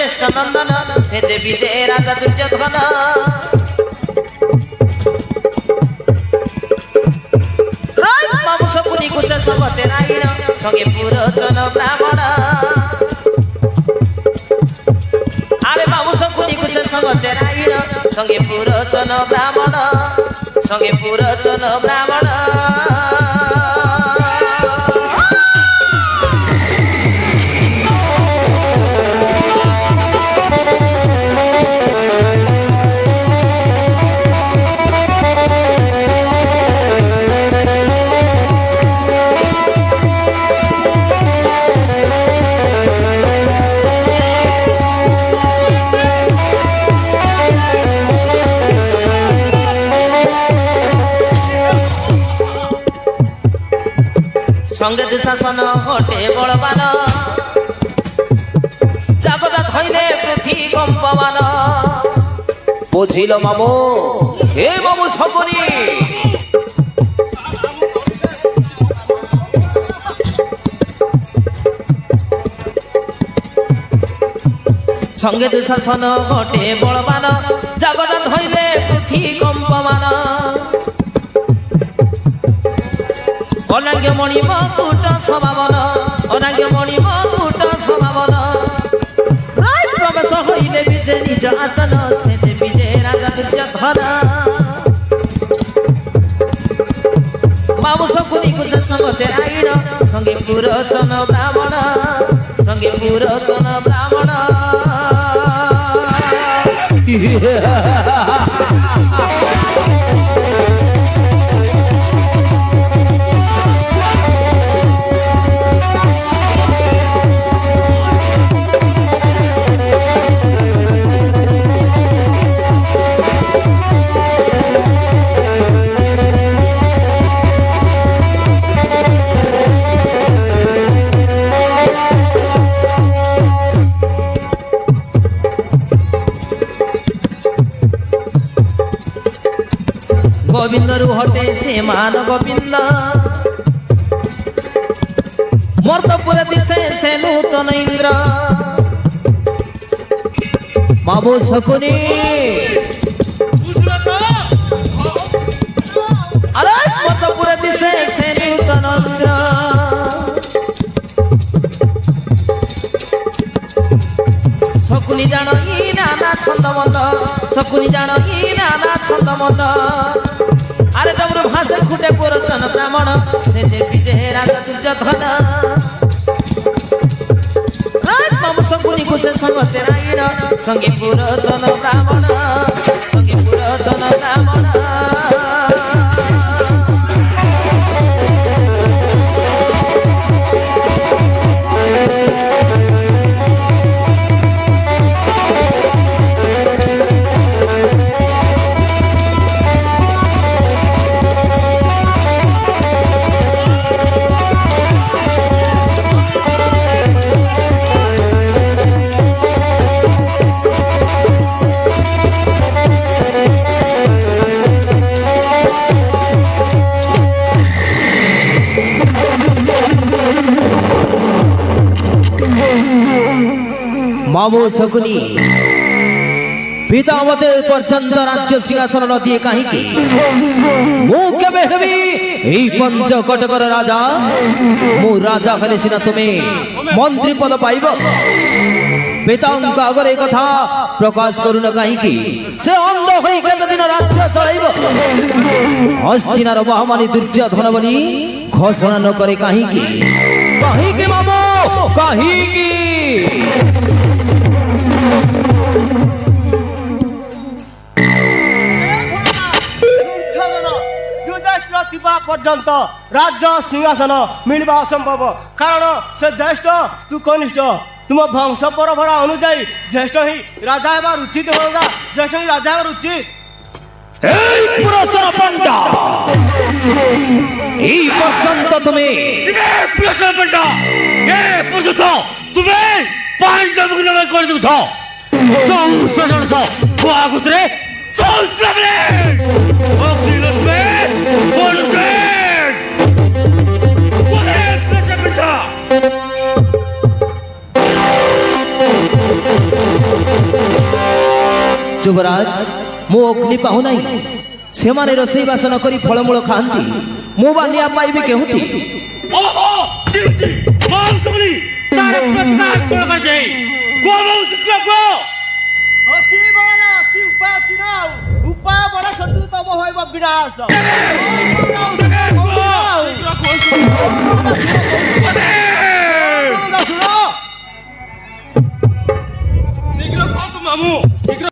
ज्येष्ठ नंदन से जे विजय राजा दुर्योधन मामू शकुनी कुश संगते रायण संगे पुरोचन ब्राह्मण अरे मामू शकुनी कुश संगते रायण संगे पुरोचन ब्राह्मण संगे पुरोचन ब्राह्मण संगे दुशासन हटे बलवान जगत धैले पृथ्वी कंपमान बुझिल मामू हे मामू शकुनी संगे दुशासन हटे बलवान जगत धैले पृथ्वी कंपमान अनाज्ञ मणिम कूट समावन अनाज्ञ मणिम कूट समावन प्रवेश हईले विजय निज आसन से विजय राजा दुर्योधन मामू शकुनी कुश संगते रायण संगे पुरोचन ब्राह्मण संगे पुरोचन ब्राह्मण गोविंद रु हटे से मान गोविंद मर्तपुर दिशे से नूतन इंद्र मामू शकुनी अरे मर्तपुर दिशे से नूतन इंद्र शकुनी जान ई नाना छंद मंद शकुनी जान ई नाना छंद मंद अरे डमरू भाषा खुटे पुरोचन ब्राह्मण से जे विजय राजा दुर्योधन मामू शकुनी कुश संगते रायण संगे पुरोचन ब्राह्मण संगे पुरोचन ब्राह्मण मामू शकुनी पिता मते पर्यंत राज्य सिंहासन न दिए कहीं मु केबे हेबी एई पंचकटकर राजा मु राजा हेले सिना तुमे मंत्री पद पाइब पिता आगे कथा प्रकाश करूना कहीं से अंध हो केते दिन राज्य चलाइब हस्तिनार महामानी दुर्योधन बोली घोषणा न करे कहीं मामू कहीं पर्यंत राज्य सिंहासन मिलवा असंभव कारण से ज्येष्ठ तू कनिष्ठ तुम वंश परंपरा अनुजाई ज्येष्ठ ही राजा हेबार उचित होगा ज्येष्ठ ही राजा हेबार उचित पुरोचन पंडा এই পর্যন্ত তুমি পুরোচন पंडा পর্যন্ত তুমি পাণ্ডবকে নামে করে দিছ চৌষ জনস গোয়াগুত্রে সল্ট্রাবলে অগ্নিলক্ষ্মে বলছেন পুরোচন पंडा ଯୁବରାଜ ମୁଁ ଅଗ୍ନି ପାହୁନାହିଁ ସେମାନେ ରୋଷେଇ ବାସ ନ କରି ଫଳମୂଳ ଖାଆନ୍ତି ମୁଁ ବା ନିଆଁ ପାଇବି କେଉଁଠି ଓହୋ ଦିଉଚି ମାଉସବଲି ତାର ପ୍ରତିକାର କୋଣ କରିଛେ ଗୋ ଅଛି ବଳଦ ଅଛି ଉପାୟ ଅଛି ନା ଆଉ ଉପାୟ ବଡ଼ ଶତ୍ରୁ ତମ ହୋଇବ ବିନାଶ